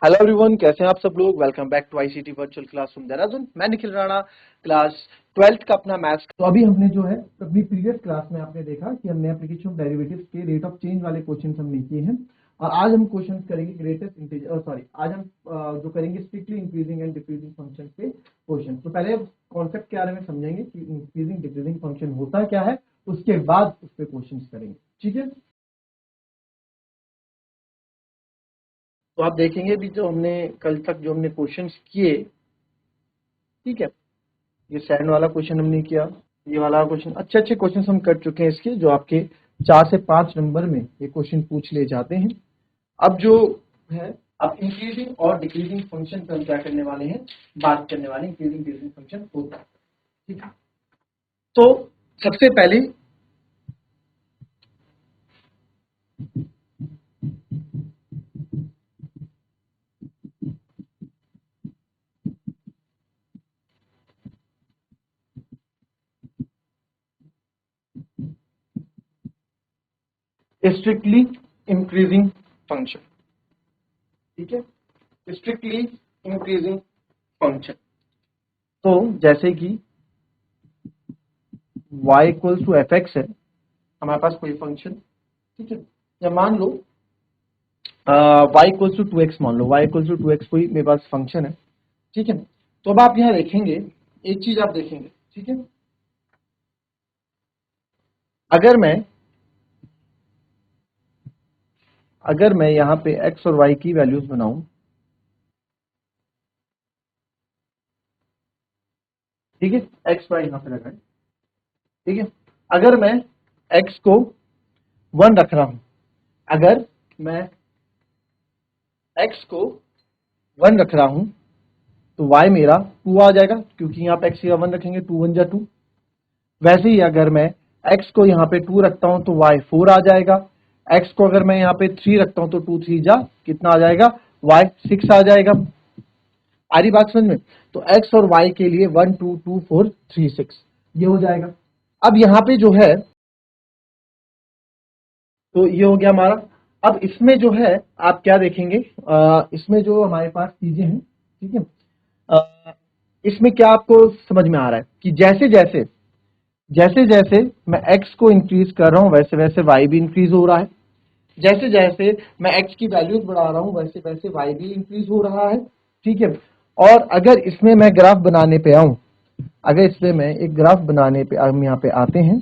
Hello everyone, कैसे हैं आप सब लोग। Welcome back to ICT virtual classroom Dehradun. मैं निखिल राणा, क्लास 12th का अपना मैथ्स। तो अभी हमने जो है अपनी प्रीवियस क्लास में आपने देखा कि हमने एप्लीकेशन ऑफ डेरिवेटिव्स के रेट ऑफ चेंज वाले क्वेश्चन हमने किए हैं और आज हम क्वेश्चन करेंगे ग्रेटेस्ट इंटीजर आज हम जो करेंगे strictly increasing and decreasing function के क्वेश्चन। तो पहले कॉन्सेप्ट के बारे में समझेंगे कि इंक्रीजिंग डिक्रीजिंग फंक्शन होता क्या है, उसके बाद उस पर क्वेश्चन करेंगे। ठीक है, तो आप देखेंगे भी जो हमने कल तक जो हमने क्वेश्चंस किए, ठीक है, ये सैंड वाला क्वेश्चन हमने किया, ये वाला क्वेश्चन, अच्छे अच्छे क्वेश्चन हम कर चुके हैं इसके, जो आपके 4 से 5 नंबर में ये क्वेश्चन पूछ ले जाते हैं। अब जो है, अब इंक्रीजिंग और डिक्रीजिंग फंक्शन पर हम क्या करने वाले हैं, बात करने वाले हैं। इंक्रीजिंग डिक्रीजिंग फंक्शन होता है, ठीक है। तो सबसे पहले स्ट्रिक्टली इंक्रीजिंग फंक्शन, ठीक है, स्ट्रिक्टली इंक्रीजिंग फंक्शन। तो जैसे कि y equals to F X है हमारे पास कोई फंक्शन, ठीक है, या मान लो y इक्वल्स टू 2x, मान लो y इक्वल्स टू 2x कोई मेरे पास फंक्शन है, ठीक है। तो अब आप यहाँ देखेंगे, एक चीज आप देखेंगे, ठीक है, अगर मैं यहाँ पे x और y की वैल्यूज बनाऊं, ठीक है, x y यहाँ पे लगाएं, ठीक है। अगर मैं x को 1 रख रहा हूं, अगर मैं x को 1 रख रहा हूं तो y मेरा 2 आ जाएगा, क्योंकि यहाँ पे x का 1 रखेंगे, 2 1 जा 2। वैसे ही अगर मैं x को यहाँ पे 2 रखता हूं तो y 4 आ जाएगा। x को अगर मैं यहाँ पे 3 रखता हूं तो 2 3 जा कितना आ जाएगा, y 6 आ जाएगा। आ रही बात समझ में? तो x और y के लिए 1 2 2 4 3 6 ये हो जाएगा। अब यहाँ पे जो है, तो ये हो गया हमारा। अब इसमें जो है आप क्या देखेंगे, इसमें जो हमारे पास चीजें हैं, ठीक है, इसमें क्या आपको समझ में आ रहा है कि जैसे जैसे मैं x को इंक्रीज कर रहा हूं वैसे वैसे y भी इंक्रीज हो रहा है। जैसे जैसे मैं x की वैल्यूज बढ़ा रहा हूं वैसे वैसे y भी इंक्रीज हो रहा है, ठीक है। और अगर इसमें मैं ग्राफ बनाने पे आऊं, अगर इसमें मैं एक ग्राफ बनाने पे हम यहाँ पे आते हैं,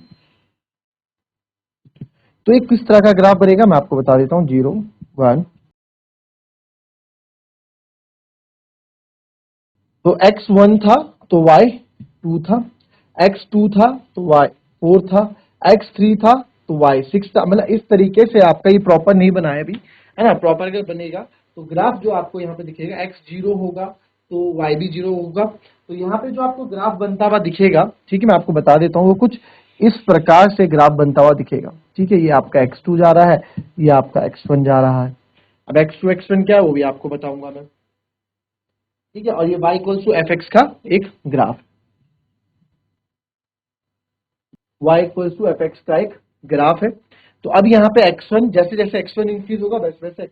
तो एक किस तरह का ग्राफ बनेगा मैं आपको बता देता हूं। 0 1, तो x1 था तो y 2 था, x2 था तो y 4 था, x3 था तो y 6 था। मतलब इस तरीके से आपका ये प्रॉपर नहीं बना है अभी, है ना। प्रॉपर अगर बनेगा तो ग्राफ जो आपको यहाँ पे दिखेगा, x 0 होगा तो y भी 0 होगा। तो यहाँ पे जो आपको ग्राफ बनता हुआ दिखेगा, ठीक है, मैं आपको बता देता हूँ, वो कुछ इस प्रकार से ग्राफ बनता हुआ दिखेगा, ठीक है। ये आपका x2 जा रहा है, ये आपका x1 जा रहा है। अब x2 x1 क्या है वो भी आपको बताऊंगा मैं, ठीक है। और ये y equals to F X का एक graph, y equals to F X का एक ग्राफ है। तो अब यहाँ पे x1, जैसे जैसे x1 इंक्रीज होगा वैसे वैसे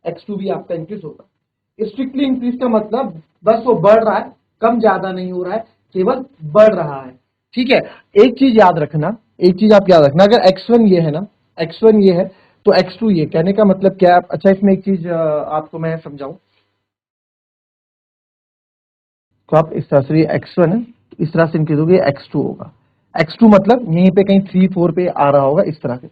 x2 भी आपका इंक्रीज होगा। स्ट्रिक्टली इंक्रीज का मतलब बस वो बढ़ रहा है, कम ज्यादा नहीं हो रहा है, केवल बढ़ रहा है, ठीक है। एक चीज याद रखना, एक चीज आप याद रखना, अगर x1 ये है ना, x1 ये है तो x2 ये, कहने का मतलब क्या है। अच्छा, इसमें एक चीज आपको मैं समझाऊं, तो आप इस तरह से x1 है, इस तरह से इंक्रीज होगी, x2 होगा। x2 मतलब यहीं पे कहीं 3 4 पे आ रहा होगा इस तरह से।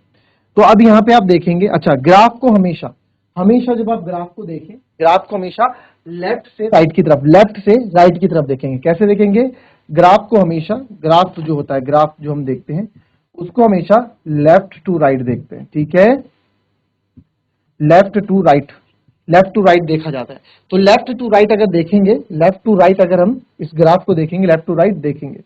तो अब यहाँ पे आप देखेंगे, अच्छा, ग्राफ को हमेशा हमेशा जब आप ग्राफ को देखें, ग्राफ को हमेशा लेफ्ट से राइट की तरफ, लेफ्ट से राइट की तरफ देखेंगे। कैसे देखेंगे? ग्राफ को हमेशा, ग्राफ जो होता है, ग्राफ जो हम देखते हैं उसको हमेशा लेफ्ट टू राइट देखते हैं, ठीक है, left to right, left to right देखा जाता है। तो लेफ्ट टू राइट अगर देखेंगे, लेफ्ट टू राइट अगर हम इस ग्राफ को देखेंगे, लेफ्ट टू राइट देखेंगे,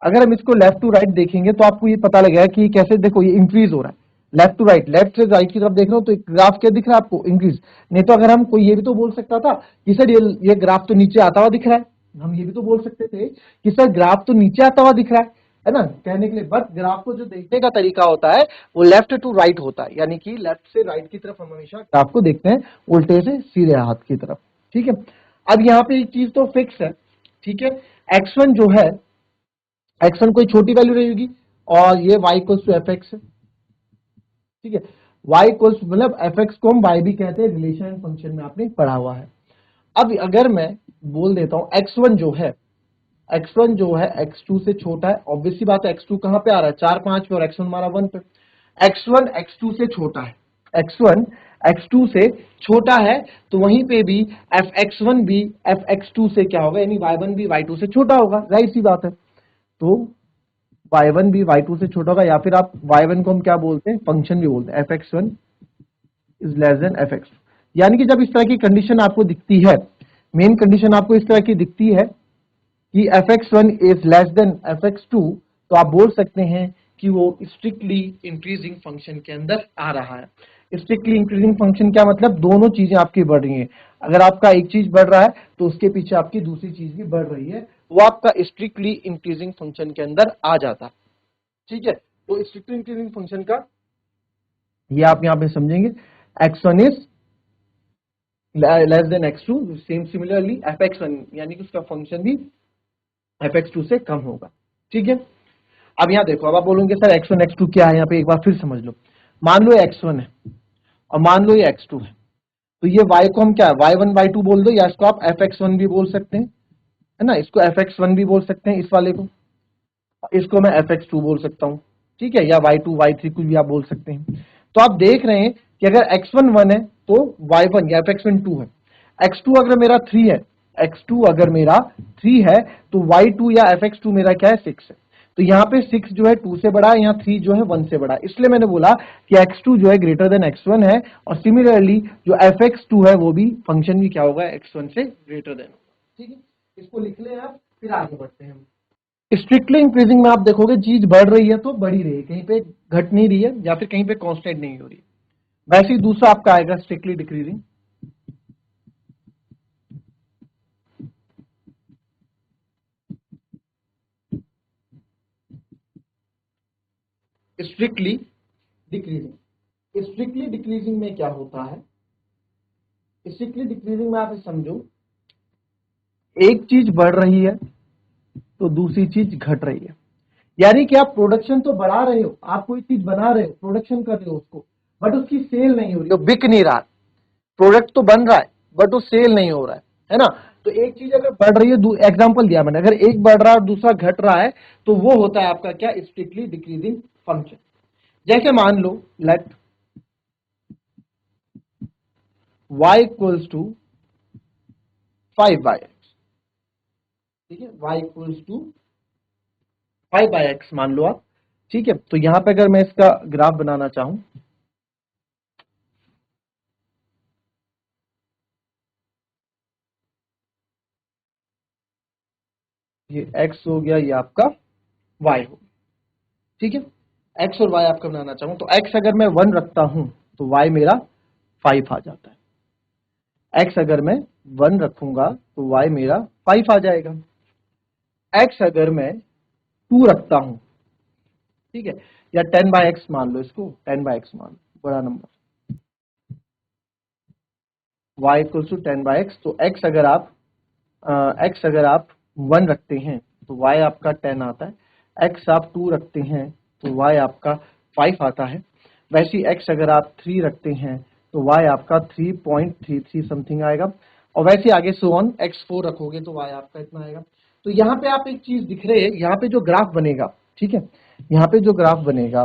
अगर हम इसको लेफ्ट टू राइट देखेंगे तो आपको ये पता लगेगा कि कैसे, देखो ये इंक्रीज हो रहा है लेफ्ट टू राइट, लेफ्ट से राइट की तरफ देख रहे हो तो एक ग्राफ क्या दिख रहा है आपको, इंक्रीज। नहीं तो अगर हम, कोई ये भी तो बोल सकता था कि सर ये ग्राफ तो नीचे आता हुआ दिख रहा है, हम ये भी तो बोल सकते थे कि सर ग्राफ तो नीचे आता हुआ दिख रहा है। है ना, कहने के लिए। बट ग्राफ को जो देखने का तरीका होता है वो लेफ्ट टू राइट होता है, यानी कि लेफ्ट से राइट की तरफ हम हमेशा ग्राफ को देखते हैं, उल्टे से सीधे हाथ की तरफ। ठीक है, अब यहाँ पे एक चीज तो फिक्स है, ठीक है, x1 जो है, x1 कोई छोटी वैल्यू रहेगी और ये y equals to F X है। ठीक है, y इक्वल्स मतलब एफ एक्स को हम y भी कहते हैं, रिलेशन फंक्शन में आपने पढ़ा हुआ है। अब अगर मैं बोल देता हूं x1 जो है, x1 जो है x2 से छोटा है, ऑब्वियसली बात है x2 कहां पे आ रहा है, 4 5 पे, और x1 हमारा 1 पे। x1 x2 से छोटा है, x1 x2 से छोटा है, तो वहीं पे भी fx1 भी fx2 से क्या होगा, यानी y1 भी y2 से छोटा होगा, राइट सी बात है। तो y1 भी y2 से छोटा होगा, या फिर आप y1 को हम क्या बोलते हैं, फंक्शन भी बोलते हैं, fx1 is less then fx2। यानी कि जब इस तरह की कंडीशन आपको दिखती है, मेन कंडीशन आपको इस तरह की दिखती है कि fx1 is less then fx2, तो आप बोल सकते हैं कि वो स्ट्रिक्टली इंक्रीजिंग फंक्शन के अंदर आ रहा है। स्ट्रिक्टली इंक्रीजिंग फंक्शन क्या मतलब, दोनों चीजें आपकी बढ़ रही हैं। अगर आपका एक चीज बढ़ रहा है तो उसके पीछे आपकी दूसरी चीज भी बढ़ रही है, वो आपका स्ट्रिक्टली इंक्रीजिंग फंक्शन के अंदर आ जाता है। ठीक है, तो स्ट्रिक्टली इंक्रीजिंग फंक्शन का ये आप यहां पे समझेंगे, x1 is less then x2, same similarly fx1 यानी कि उसका फंक्शन भी fx2 से कम होगा। ठीक है, अब यहां देखो, अब आप बोलोगे सर x1 x2 क्या है, यहाँ पे एक बार फिर समझ लो। मान लो ये x1 है और मान लो ये x2 है, तो ये y को हम क्या है, y1 y2 बोल दो, या इसको आप fx1 भी बोल सकते हैं, है ना, इसको fx1 भी बोल सकते हैं, इस वाले को, इसको मैं fx2 बोल सकता हूं। ठीक है, या y2 y3 कुछ भी आप बोल सकते हैं। तो आप देख रहे हैं कि अगर x1 1 है तो y1 या fx1 2 है, x2 अगर मेरा 3 है, x2 अगर मेरा 3 है तो y2 या fx2 मेरा क्या है, 6 है। तो यहाँ पे 6 जो है 2 से बड़ा है, यहाँ 3 जो है 1 से बड़ा है, इसलिए मैंने बोला कि x2 जो है ग्रेटर देन x1 है, और सिमिलरली जो fx2 है वो भी फंक्शन भी क्या होगा, x1 से ग्रेटर देन होगा। ठीक है, इसको लिख लें आप, फिर आगे बढ़ते हैं हम। स्ट्रिक्टली इंक्रीजिंग में आप देखोगे चीज बढ़ रही है तो बढ़ी रही है, कहीं पे घट नहीं रही है, या फिर कहीं पे कांस्टेंट नहीं हो रही है। वैसे ही दूसरा आपका आएगा strictly decreasing. Strictly decreasing, strictly decreasing में क्या होता है, स्ट्रिक्टली डिक्रीजिंग में आप समझो, एक चीज बढ़ रही है तो दूसरी चीज घट रही है। यानी कि आप प्रोडक्शन तो बढ़ा रहे हो, आप कोई चीज बना रहे हो, प्रोडक्शन कर रहे हो उसको, बट उसकी सेल नहीं हो रही, वो बिक नहीं रहा। प्रोडक्ट तो बन रहा है बट वो सेल नहीं हो रहा है ना। तो एक चीज अगर बढ़ रही है, एग्जांपल दिया मैंने, अगर एक बढ़ रहा है और दूसरा घट रहा है, तो वो होता है आपका क्या, स्ट्रिक्टली डिक्रीजिंग फंक्शन। जैसे मान लो, let y equals to 5/x। ठीक है, y इक्वल्स टू 5/x मान लो आप। ठीक है, तो यहां पे अगर मैं इसका ग्राफ बनाना चाहूं, ये x हो गया, ये आपका y हो गया। ठीक है, x और y आपका बनाना चाहूं तो x अगर मैं 1 रखता हूं तो y मेरा 5 आ जाता है। x अगर मैं 1 रखूंगा तो y मेरा 5 आ जाएगा। x अगर मैं 2 रखता हूं, ठीक है, या 10/x मान लो, इसको 10/x मान लो, बड़ा number, y equals to 10/x, तो x अगर आप 1 रखते हैं तो y आपका 10 आता है, x आप 2 रखते हैं तो y आपका 5 आता है। वैसे x अगर आप 3 रखते हैं तो y आपका 3.33 समथिंग आएगा, और वैसे आगे सो ऑन, x 4 रखोगे तो y आपका इतना आएगा। तो यहाँ पे आप एक चीज दिख रहे हैं, यहाँ पे जो ग्राफ बनेगा, ठीक है, यहाँ पे जो ग्राफ बनेगा,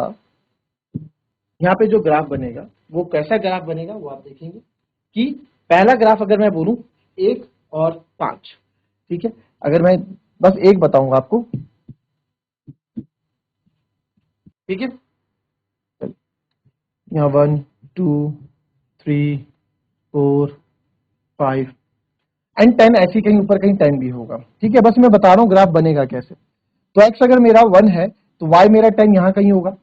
यहाँ पे जो ग्राफ बनेगा वो कैसा ग्राफ बनेगा वो आप देखेंगे कि पहला ग्राफ अगर मैं बोलूं 1 और 5, ठीक है, अगर मैं बस एक बताऊंगा आपको, ठीक है, यहाँ 1 2 3 4 5 एंड 10, ऐसी कहीं ऊपर कहीं 10 भी होगा। ठीक है, बस मैं बता रहा हूँ ग्राफ बनेगा कैसे। तो x अगर मेरा 1 है तो y मेरा 10 यहाँ कहीं होगा,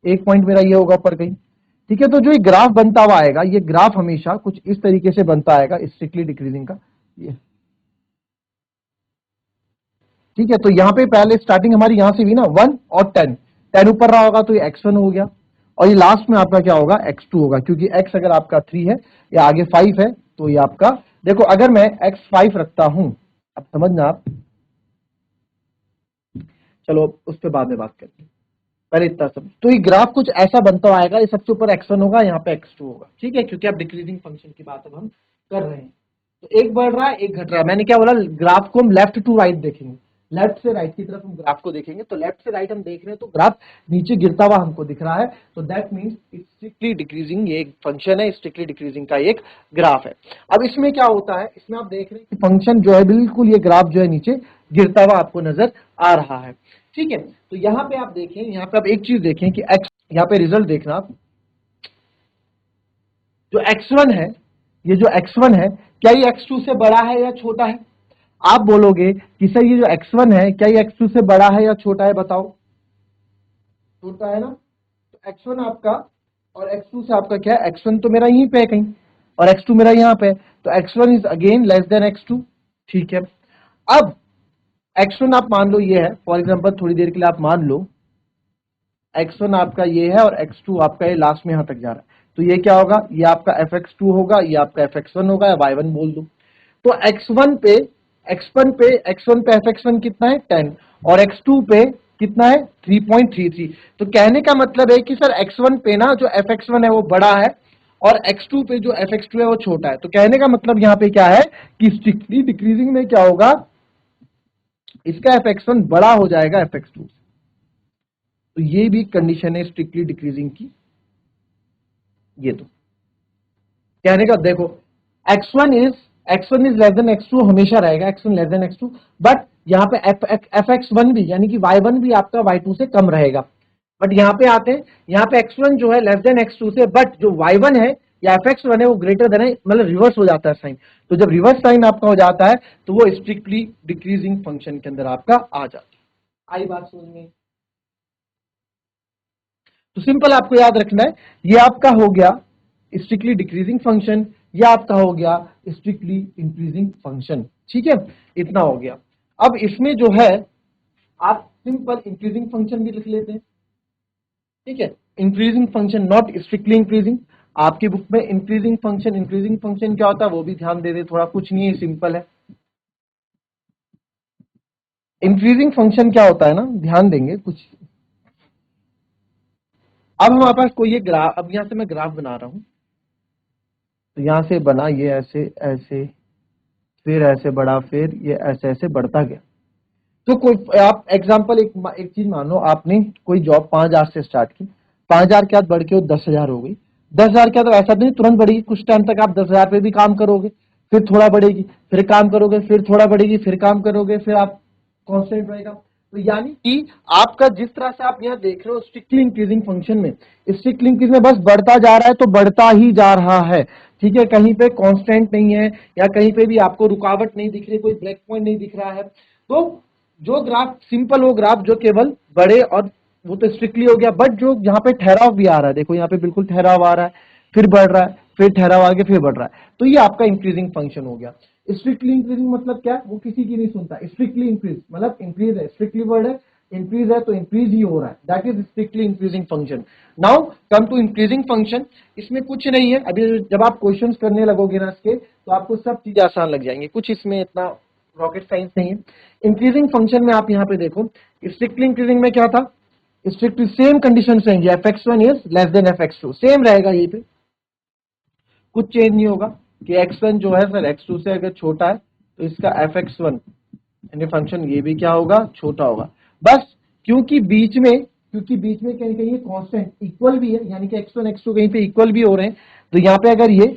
एक पॉइंट मेरा ये होगा ऊपर कहीं। ठीक है, तो जो ये ग्राफ बनता हुआ आएगा, ये ग्राफ हमेशा कुछ इस तरीके से बनता आएगा, स्ट्रिक्टली डिक्रीजिंग का ये। ठीक है, तो यहाँ पे पहले स्टार्टिंग हमारी यहां से भी ना 1 और 10, 10 ऊपर रहा होगा तो ये x1 हो गया, और ये लास्ट में आपका क्या होगा, x2 होगा, क्योंकि x अगर आपका 3 है या आगे 5 है तो ये आपका, देखो अगर मैं x5 रखता हूं, अब समझना आप, चलो उस पर बाद में बात करते हैं, पहले इतना सब, तो ये ग्राफ कुछ ऐसा बनता आएगा, ये सबसे ऊपर x1 होगा, यहाँ पे x2 होगा, ठीक है, क्योंकि अब डिक्रीजिंग फंक्शन की बात अब हम कर रहे हैं, तो एक बढ़ रहा है एक घट रहा है। मैंने क्या बोला, ग्राफ को हम लेफ्ट टू राइट देखेंगे, लेफ्ट से राइट की तरफ हम ग्राफ को देखेंगे, तो लेफ्ट से राइट हम देख रहे हैं तो ग्राफ नीचे गिरता हुआ हमको दिख रहा है, तो दैट मीन्स स्ट्रिक्टली डिक्रीजिंग, ये एक फंक्शन है, स्ट्रिक्टली डिक्रीजिंग का एक ग्राफ है। अब इसमें क्या होता है, इसमें आप देख रहे हैं कि फंक्शन जो है बिल्कुल ये ग्राफ जो है नीचे गिरता हुआ आपको नजर आ रहा है, ठीक है। तो यहां पे आप देखें, यहां पे आप एक चीज देखें कि x, यहां पे रिजल्ट देखना आप, जो x1 है, ये जो x1 है, क्या ये x2 से बड़ा है या छोटा है? आप बोलोगे कि सर ये जो x1 है, क्या ये x2 से बड़ा है या छोटा है, बताओ, छोटा है ना, तो x1 आपका और x2 से आपका क्या है, x1 तो मेरा यहीं पे है कहीं और x2 मेरा यहां पे है, तो x1 is again less than x2, ठीक है। अब x1 आप मान लो ये है, फॉर एग्जांपल थोड़ी देर के लिए आप मान लो x1 आपका ये है और x2 आपका ये लास्ट में यहां तक जा रहा है, तो ये क्या होगा, ये आपका fx2 होगा, ये आपका fx1 होगा, या y1 बोल दो, तो x1 पे fx1 कितना है 10 और x2 पे कितना है 3.33, तो कहने का मतलब है कि सर x1 पे ना जो fx1 है वो बड़ा है और x2 पे जो fx2 है वो छोटा है, तो कहने का मतलब यहाँ पे क्या है कि स्ट्रिक्टली डिक्रीजिंग में क्या होगा, इसका fx1 बड़ा हो जाएगा fx2 से, तो ये भी कंडीशन है स्ट्रिक्टली डिक्रीजिंग की। ये तो कहने का देखो, x1 is less then x2 हमेशा रहेगा, x1 less than x2, but यहाँ पे fx1 भी यानी कि y1 भी आपका y2 से कम रहेगा, बट यहाँ पे आते हैं, यहाँ पे x1 जो है लेस देन x2 से, बट जो y1 है या fx1 है वो ग्रेटर देन है, मतलब रिवर्स हो जाता है साइन, तो जब रिवर्स साइन आपका हो जाता है तो वो स्ट्रिक्टली डिक्रीजिंग फंक्शन के अंदर आपका आ जाता है। आई बात समझ में? तो सिंपल आपको याद रखना है, ये आपका हो गया स्ट्रिक्टली डिक्रीजिंग फंक्शन, ये आपका हो गया स्ट्रिक्टली इंक्रीजिंग फंक्शन, ठीक है, इतना हो गया। अब इसमें जो है आप सिंपल इंक्रीजिंग फंक्शन भी लिख लेते हैं, ठीक है, increasing function not strictly increasing, आपकी बुक में इंक्रीजिंग फंक्शन क्या होता है वो भी ध्यान दे दे, थोड़ा कुछ नहीं है, सिंपल है। इंक्रीजिंग फंक्शन क्या होता है ना, ध्यान देंगे कुछ, अब हमारे पास कोई ये ग्राफ, अब यहां से मैं ग्राफ बना रहा हूं, तो यहां से बना ये ऐसे ऐसे, फिर ऐसे बढ़ा, फिर ये ऐसे ऐसे बढ़ता गया, तो कोई आप एग्जांपल एक चीज मान लो, आपने कोई जॉब 5,000 से स्टार्ट की, 5,000 के बाद बढ़ के वो 10,000 हो गई, 10,000 के बाद ऐसा नहीं तुरंत बढ़ेगी, कुछ टाइम तक आप 10,000 पे भी काम करोगे, फिर थोड़ा बढ़ेगी, फिर काम करोगे, फिर थोड़ा बढ़ेगी, फिर काम करोगे, फिर आप कांस्टेंट रहेगा, तो यानी कि आपका जिस तरह से आप यहाँ देख रहे हो स्ट्रिक्टली इंक्रीजिंग फंक्शन में, स्ट्रिक्टली इंक्रीज में बस बढ़ता जा रहा है तो बढ़ता ही जा रहा है, ठीक है, कहीं पे कांस्टेंट नहीं है या कहीं पे भी आपको रुकावट नहीं दिख रही, कोई ब्रेक पॉइंट नहीं दिख रहा है, तो जो ग्राफ सिंपल, वो ग्राफ जो केवल बढ़े, और वो तो स्ट्रिक्टली हो गया, बट जो यहाँ पे ठहराव भी आ रहा है, देखो यहाँ पे बिल्कुल ठहराव आ रहा है, फिर बढ़ रहा है, फिर ठहराव आगे, फिर बढ़ रहा है, तो ये आपका इंक्रीजिंग फंक्शन हो गया। स्ट्रिक्टली इंक्रीजिंग मतलब क्या, वो किसी की नहीं सुनता, स्ट्रिक्टली इंक्रीज मतलब इंक्रीज है, स्ट्रिक्टली वर्ड है, इंक्रीज है तो इंक्रीज ही हो रहा है, that is strictly increasing function. Now come to increasing function, इसमें कुछ नहीं है, अभी जब आप क्वेश्चंस करने लगोगे ना इसके, तो आपको सब चीजें आसान लग जाएंगी, कुछ इसमें इतना रॉकेट साइंस नहीं है। इंक्रीजिंग फंक्शन में आप यहाँ पे देखो, स्ट्रिक्टली इंक्रीजिंग में क्या था, स्ट्रिक्टली सेम कंडीशन रहेंगे, fx1 is less then fx2, same रहेगा, यही पे कुछ चेंज नहीं होगा कि x1 जो है सर x2 से अगर छोटा है तो इसका fx1 यानी फंक्शन ये भी क्या होगा, छोटा होगा, बस क्योंकि बीच में कहीं कहीं कांस्टेंट इक्वल भी है, यानी कि x1 x2 कहीं पे इक्वल भी हो रहे हैं, तो यहाँ पे अगर ये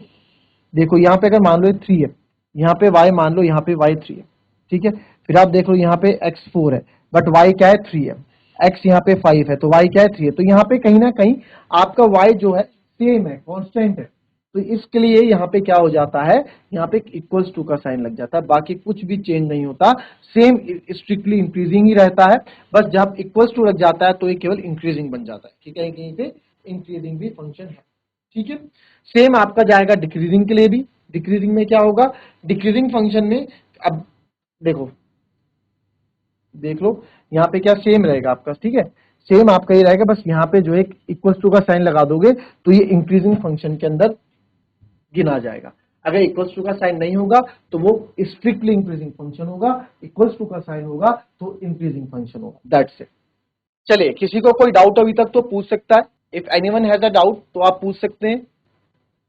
देखो, यहाँ पे अगर मान लो 3 है, यहाँ पे y मान लो, यहाँ पे y 3 है, ठीक है, फिर आप देख लो यहाँ पे x 4 है, बट y क्या है 3 है, x यहाँ पे 5 है, तो y क्या है 3 है, तो यहाँ पे कहीं ना कहीं आपका y जो है सेम है, कांस्टेंट है, तो इसके लिए यहाँ पे क्या हो जाता है, यहाँ पे इक्वल्स टू का साइन लग जाता है, बाकी कुछ भी चेंज नहीं होता, सेम स्ट्रिक्टली इंक्रीजिंग ही रहता है, बस जब इक्वल्स टू लग जाता है तो ये केवल इंक्रीजिंग बन जाता है, ठीक है, कहीं पे इंक्रीजिंग भी फंक्शन है, ठीक है। सेम आपका जाएगा डिक्रीजिंग के लिए भी, डिक्रीजिंग में क्या होगा, डिक्रीजिंग फंक्शन में अब देखो देख लो यहाँ पे क्या सेम रहेगा आपका, ठीक है, सेम आपका ये रहेगा, बस यहाँ पे जो एक इक्वल्स टू का साइन लगा दोगे तो ये इंक्रीजिंग फंक्शन के अंदर गिना जाएगा। अगर इक्वल्स टू का साइन नहीं होगा तो वो स्ट्रिक्टली इंक्रीजिंग फंक्शन होगा, इक्वल्स टू का साइन होगा तो इंक्रीजिंग फंक्शन होगा, दैट्स इट। चलिए, किसी को कोई डाउट अभी तक तो पूछ सकता है, if anyone has a doubt तो आप पूछ सकते हैं।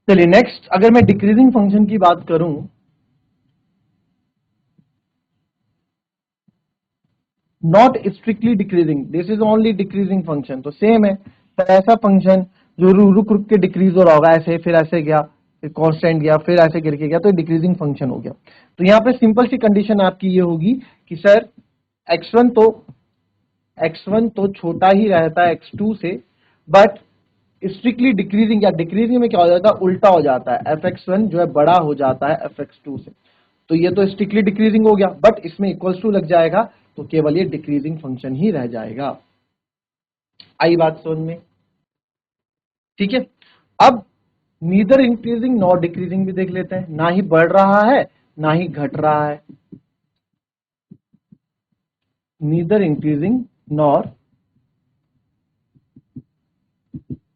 चलिए नेक्स्ट, अगर मैं डिक्रीजिंग फंक्शन की बात करूं, not strictly decreasing, this is only decreasing function, तो सेम है, तो ऐसा फंक्शन जो रुक रुक के डिक्रीज हो रहा होगा, ऐसे फिर ऐसे गया, फिर कांस्टेंट गया, फिर ऐसे करके गया, तो डिक्रीजिंग फंक्शन हो गया। तो यहाँ पे सिंपल सी कंडीशन आपकी ये होगी कि सर x1 तो छोटा ही रहता है x2 से, बट स्ट्रिक्टली डिक्रीजिंग, या डिक्रीजिंग में क्या हो जाता है, उल्टा हो जाता है, fx1 जो है बड़ा हो जाता है fx2 से, तो ये तो स्ट्रिक्टली डिक्रीजिंग हो गया, बट इसमें इक्वल्स टू लग जाएगा तो केवल ये डिक्रीजिंग फंक्शन ही रह जाएगा। आई बात समझ में? ठीक है, अब नीदर इंक्रीजिंग नॉर डिक्रीजिंग भी देख लेते हैं, ना ही बढ़ रहा है ना ही घट रहा है, नीदर इंक्रीजिंग नॉर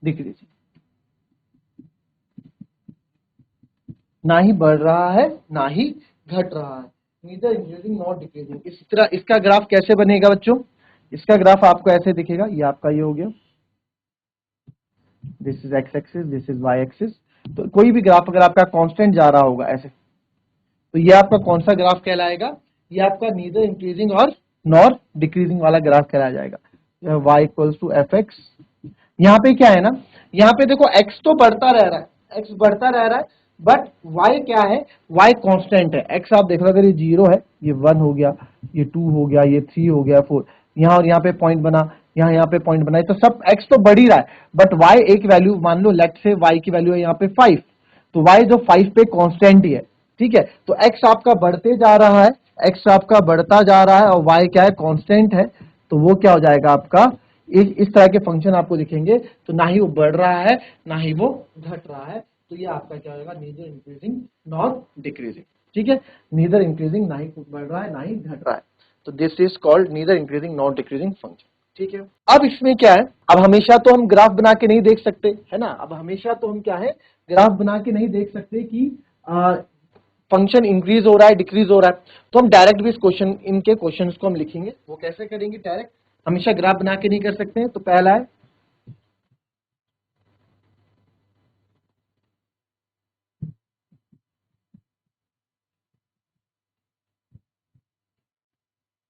डिक्रीजिंग, ना ही बढ़ रहा है ना ही घट रहा है, नीदर इंक्रीजिंग नॉर डिक्रीजिंग। इस तरह इसका ग्राफ कैसे बनेगा बच्चों, इसका ग्राफ आपको ऐसे दिखेगा, ये आपका ये हो गया, this is X axis, this is Y axis. तो कोई भी ग्राफ अगर आपका कांस्टेंट जा रहा होगा ऐसे, तो ये आपका कौन सा ग्राफ कहलाएगा, ये आपका नीदर इंक्रीजिंग और नॉर डिक्रीजिंग वाला ग्राफ कहलाया जाएगा। y equals to F X, यहाँ पे क्या है ना, यहाँ पे देखो x तो बढ़ता रह रहा है, x बढ़ता रह रहा है, बट y क्या है, y कांस्टेंट है। x आप देख लो, अगर ये 0 है, ये 1 हो गया, ये 2 हो गया, ये 3 हो गया, 4, यहाँ और यहाँ पे पॉइंट बना, यहाँ पे पॉइंट बना, तो सब x तो बढ़ ही रहा है, बट y एक वैल्यू मान लो, लेट से y की वैल्यू है यहाँ पे 5, तो y जो 5 पे कांस्टेंट ही है, ठीक है, तो x आपका बढ़ते जा रहा है, x आपका बढ़ता जा रहा है, और y क्या है, कांस्टेंट है, तो वो क्या हो जाएगा आपका, इस तरह के फंक्शन आपको दिखेंगे, तो ना ही वो बढ़ रहा है ना ही वो घट रहा है, तो ये आपका क्या होगा, नीदर इंक्रीजिंग नॉर डिक्रीजिंग, ठीक है, नीदर इंक्रीजिंग, ना ही बढ़ रहा है ना ही घट रहा है, तो this is called neither increasing nor decreasing function, ठीक है। अब इसमें क्या है, अब हमेशा तो हम ग्राफ बना के नहीं देख सकते, है ना, अब हमेशा तो हम क्या है, ग्राफ बना के नहीं देख सकते कि फंक्शन इंक्रीज हो रहा है डिक्रीज हो रहा है, तो हम डायरेक्ट भी इस क्वेश्चन, इनके क्वेश्चंस को हम लिखेंगे, वो कैसे करेंगे डायरेक्ट, हमेशा ग्राफ बना के नहीं कर सकते हैं। तो पहला है,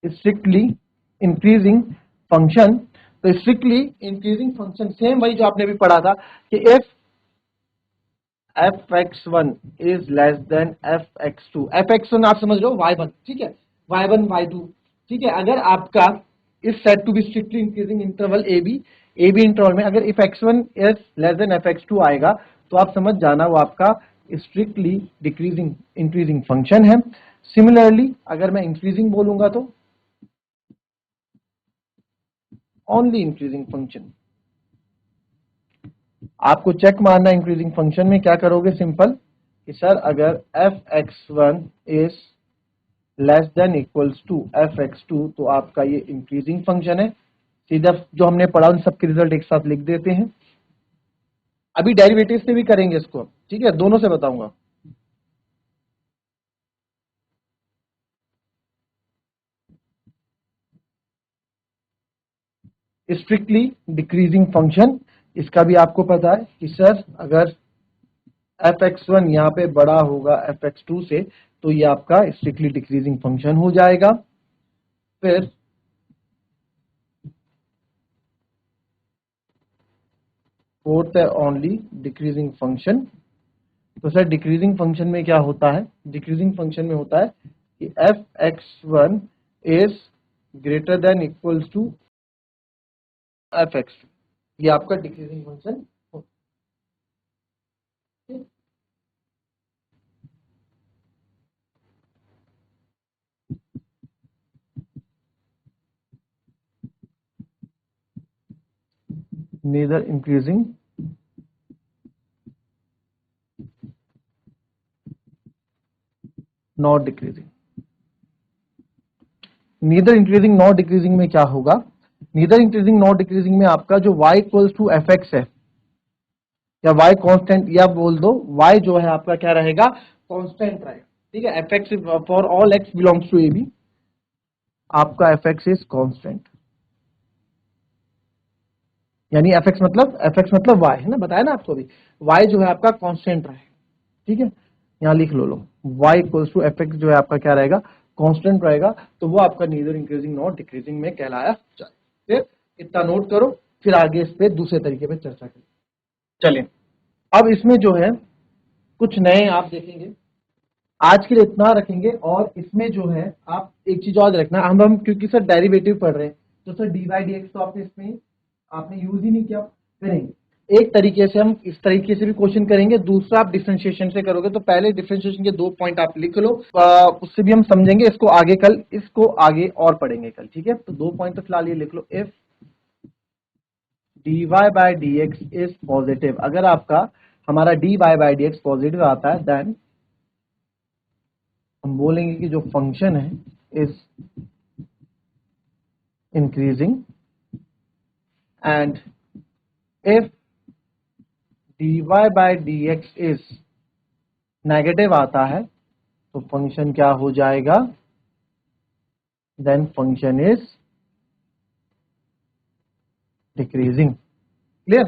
स्ट्रिक्टली इंक्रीजिंग फंक्शन, तो स्ट्रिक्टली इंक्रीजिंग फंक्शन सेम वही जो आपने भी पढ़ा था कि if fx1 is less then fx2, fx1 आप समझ लो y1, ठीक है, y1 y2, ठीक है, अगर आपका is set to be strictly increasing interval A B interval में अगर if x1 is less then fx2 आएगा, तो आप समझ जाना वो आपका स्ट्रिक्टली डिक्रीजिंग इंक्रीजिंग फंक्शन है। सिमिलरली अगर मैं इंक्रीजिंग बोलूंगा तो ओनली इंक्रीजिंग फंक्शन, आपको चेक मारना इंक्रीजिंग फंक्शन में, क्या करोगे, सिंपल कि सर अगर fx1 is less than equals to fx2, तो आपका ये इंक्रीजिंग फंक्शन है। सीधा जो हमने पढ़ा उन सबके रिजल्ट एक साथ लिख देते हैं, अभी डेरिवेटिव से भी करेंगे इसको, ठीक है, दोनों से बताऊंगा। स्ट्रिक्टली डिक्रीजिंग फंक्शन, इसका भी आपको पता है कि सर अगर fx1 यहाँ पे बड़ा होगा fx2 से, तो ये आपका स्ट्रिक्टली डिक्रीजिंग फंक्शन हो जाएगा। फिर फोर्थ है ओनली डिक्रीजिंग फंक्शन, तो सर डिक्रीजिंग फंक्शन में क्या होता है, डिक्रीजिंग फंक्शन में होता है कि fx1 is greater than equals to fx2, ये आपका डिक्रीजिंग फंक्शन होता है। neither increasing nor decreasing, neither increasing not decreasing में क्या होगा, नीदर इंक्रीजिंग नॉट डिक्रीजिंग में आपका जो y equals to F X है या y कांस्टेंट, या बोल दो y जो है आपका क्या रहेगा, कांस्टेंट रहेगा, ठीक है। F X for all x belongs to A B, आपका एफ एक्स इज कांस्टेंट, यानी एफ एक्स मतलब y है ना, बताया ना आपको अभी, y जो है आपका कांस्टेंट रहेगा, ठीक है। यहां लिख लो y equals to F X जो है आपका क्या रहेगा, कांस्टेंट रहेगा, तो वो आपका नीदर इंक्रीजिंग नॉट डिक्रीजिंग में कहलाया जाए। फिर इतना नोट करो, फिर आगे इस पे दूसरे तरीके पे चर्चा करें। चलिए अब इसमें जो है कुछ नए आप देखेंगे, आज के लिए इतना रखेंगे, और इसमें जो है आप एक चीज और रखना, हम क्योंकि सर डेरिवेटिव पढ़ रहे हैं, तो sir D by D x तो आपने इसमें आपने यूज ही नहीं किया, करेंगे एक तरीके से, हम इस तरीके से भी क्वेश्चन करेंगे, दूसरा आप डिफरेंशिएशन से करोगे। तो पहले डिफरेंशिएशन के 2 पॉइंट आप लिख लो, उससे भी हम समझेंगे, इसको आगे कल, इसको आगे और पढ़ेंगे कल, ठीक है। तो 2 पॉइंट तो फिलहाल ये लिख लो, if dy by dx is positive, अगर आपका हमारा dy बाय dx पॉजिटिव आता है, देन हम बोलेंगे कि जो फंक्शन है is increasing, and if dy by dx is negative आता है तो फंक्शन क्या हो जाएगा, then function is decreasing. Clear,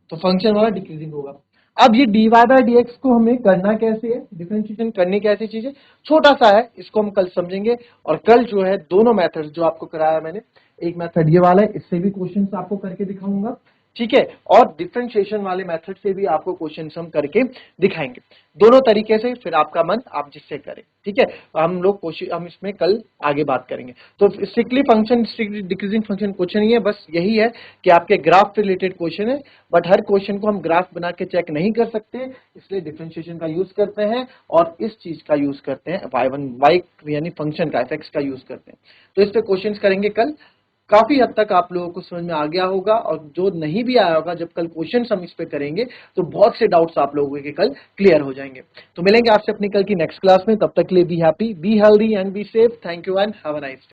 तो फंक्शन वाला डिक्रीजिंग होगा। अब ये dy बाय dx को हमें करना कैसे है, डिफरेंशिएशन करनी कैसी चीज है, छोटा सा है, इसको हम कल समझेंगे। और कल जो है दोनों मेथड जो आपको कराया मैंने, एक मेथड ये वाला है, इससे भी क्वेश्चंस आपको करके दिखाऊंगा, ठीक है, और डिफरेंशिएशन वाले मेथड से भी आपको क्वेश्चन हम करके दिखाएंगे, दोनों तरीके से। फिर आपका मन आप जिससे करें, ठीक है। हम लोग कोशिश, हम इसमें कल आगे बात करेंगे। तो strictly function, strictly decreasing function question ही है, बस यही है कि आपके ग्राफ रिलेटेड क्वेश्चन है, बट हर क्वेश्चन को हम ग्राफ बना के चेक नहीं कर सकते, इसलिए डिफरेंशिएशन का यूज करते हैं, और इस चीज का यूज करते हैं y यानी फंक्शन का, f(x) का यूज करते हैं। तो इस पे क्वेश्चन करेंगे कल, काफी हद तक आप लोगों को समझ में आ गया होगा, और जो नहीं भी आया होगा, जब कल क्वेश्चन हम इस पे करेंगे तो बहुत से डाउट्स आप लोगों के कल क्लियर हो जाएंगे। तो मिलेंगे आपसे अपनी कल की नेक्स्ट क्लास में, तब तक के लिए be happy, be healthy and be safe. Thank you and have a nice day.